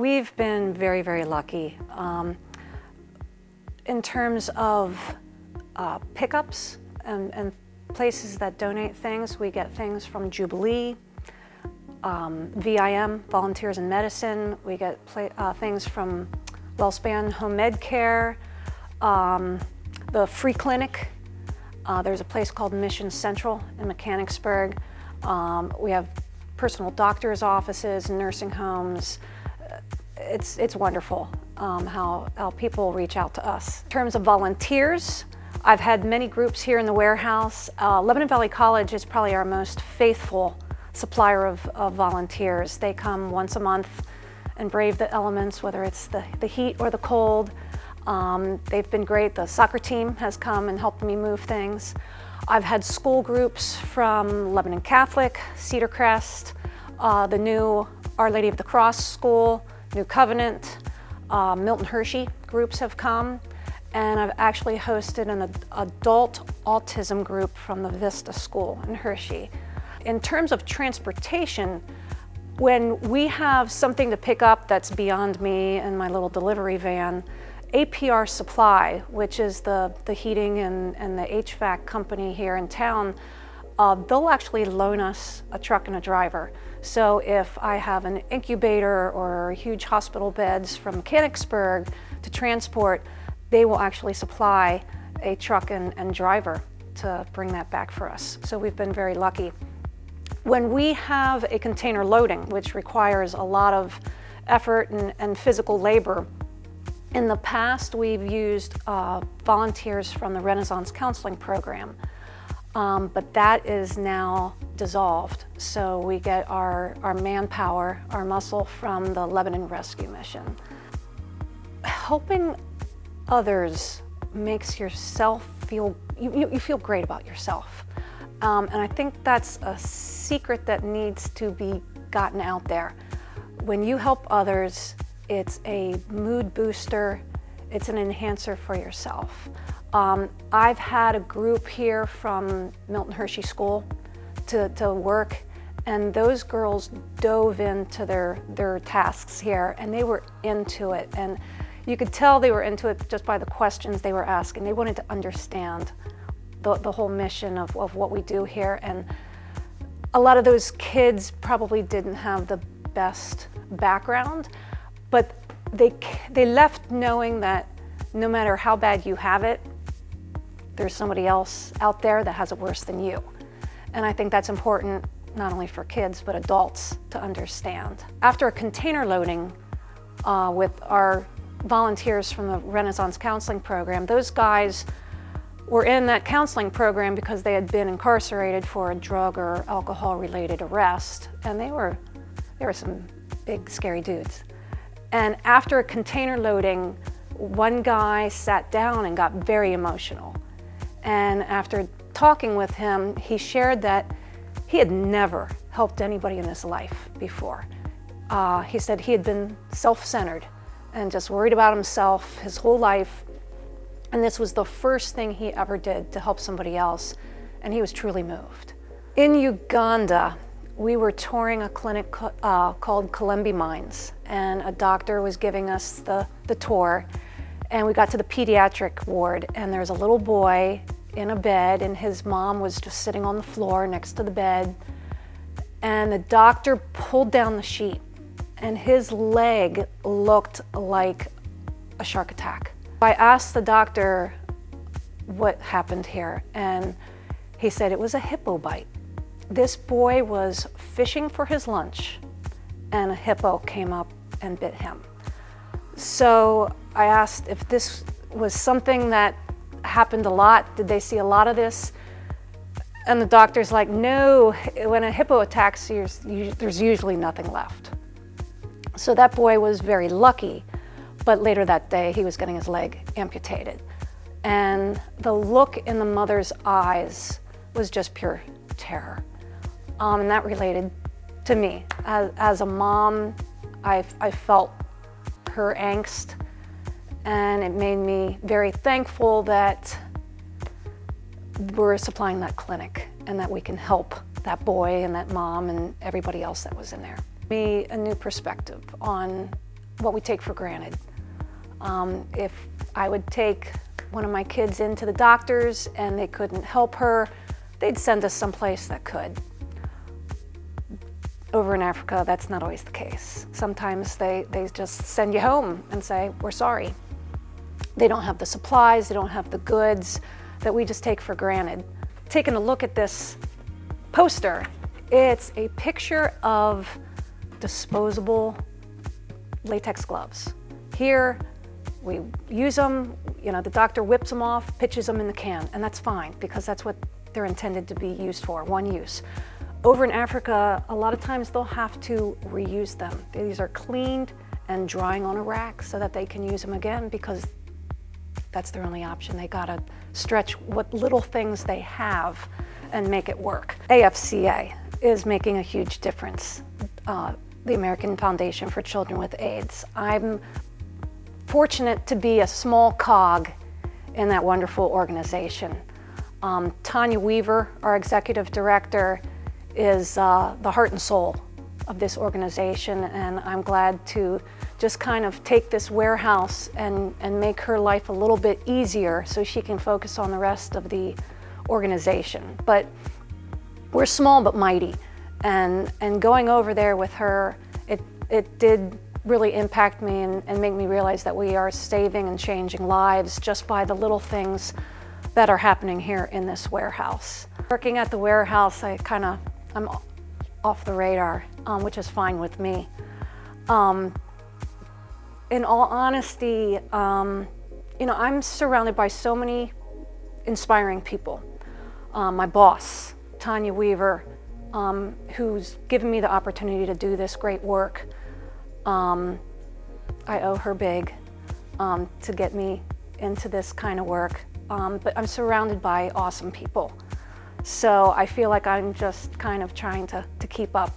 We've been very, very lucky. In terms of pickups and places that donate things, we get things from Jubilee, VIM, Volunteers in Medicine. We get things from WellSpan Home Med Care, the Free Clinic. There's a place called Mission Central in Mechanicsburg. We have personal doctors' offices, nursing homes. It's wonderful how people reach out to us. In terms of volunteers, I've had many groups here in the warehouse. Lebanon Valley College is probably our most faithful supplier of volunteers. They come once a month and brave the elements, whether it's the heat or the cold. They've been great. The soccer team has come and helped me move things. I've had school groups from Lebanon Catholic, Cedar Crest, the new Our Lady of the Cross School, New Covenant, Milton Hershey groups have come, and I've actually hosted an adult autism group from the Vista School in Hershey. In terms of transportation, when we have something to pick up that's beyond me and my little delivery van, APR Supply, which is the heating and the HVAC company here in town, they'll actually loan us a truck and a driver. So if I have an incubator or huge hospital beds from Mechanicsburg to transport, they will actually supply a truck and driver to bring that back for us. So we've been very lucky. When we have a container loading, which requires a lot of effort and physical labor, in the past we've used volunteers from the Renaissance Counseling Program. But that is now dissolved. So we get our manpower, our muscle from the Lebanon Rescue Mission. Helping others makes yourself feel, you feel great about yourself. And I think that's a secret that needs to be gotten out there. When you help others, it's a mood booster, it's an enhancer for yourself. I've had a group here from Milton Hershey School to work, and those girls dove into their tasks here, and they were into it. And you could tell they were into it just by the questions they were asking. They wanted to understand the whole mission of what we do here. And a lot of those kids probably didn't have the best background, but they left knowing that no matter how bad you have it, there's somebody else out there that has it worse than you. And I think that's important not only for kids, but adults to understand. After a container loading with our volunteers from the Renaissance Counseling Program, those guys were in that counseling program because they had been incarcerated for a drug or alcohol-related arrest, and they were some big, scary dudes. And after a container loading, one guy sat down and got very emotional. And after talking with him, he shared that he had never helped anybody in his life before. He said he had been self-centered and just worried about himself his whole life. And this was the first thing he ever did to help somebody else, and he was truly moved. In Uganda, we were touring a clinic called Kalembe Mines, and a doctor was giving us the tour, and we got to the pediatric ward, and there's a little boy in a bed, and his mom was just sitting on the floor next to the bed, and the doctor pulled down the sheet, and his leg looked like a shark attack. I asked the doctor what happened here, and he said it was a hippo bite. This boy was fishing for his lunch, and a hippo came up and bit him. So I asked if this was something that happened a lot. Did they see a lot of this? And the doctor's like, no, when a hippo attacks you, there's usually nothing left. So that boy was very lucky, but later that day he was getting his leg amputated. And the look in the mother's eyes was just pure terror. And that related to me. As a mom, I felt her angst, and it made me very thankful that we're supplying that clinic and that we can help that boy and that mom and everybody else that was in there. Me a new perspective on what we take for granted. If I would take one of my kids into the doctors and they couldn't help her, they'd send us someplace that could. Over in Africa, that's not always the case. Sometimes they just send you home and say, we're sorry. They don't have the supplies, they don't have the goods that we just take for granted. Taking a look at this poster, it's a picture of disposable latex gloves. Here, we use them, the doctor whips them off, pitches them in the can, and that's fine because that's what they're intended to be used for, one use. Over in Africa, a lot of times they'll have to reuse them. These are cleaned and drying on a rack so that they can use them again because that's their only option. They gotta stretch what little things they have and make it work. AFCA is making a huge difference. The American Foundation for Children with AIDS. I'm fortunate to be a small cog in that wonderful organization. Tanya Weaver, our executive director, is the heart and soul of this organization, and I'm glad to just kind of take this warehouse and make her life a little bit easier so she can focus on the rest of the organization. But we're small but mighty, and going over there with her, it did really impact me and make me realize that we are saving and changing lives just by the little things that are happening here in this warehouse. Working at the warehouse, I'm off the radar, which is fine with me. In all honesty, I'm surrounded by so many inspiring people. My boss, Tanya Weaver, who's given me the opportunity to do this great work. I owe her big to get me into this kind of work, but I'm surrounded by awesome people. So I feel like I'm just kind of trying to keep up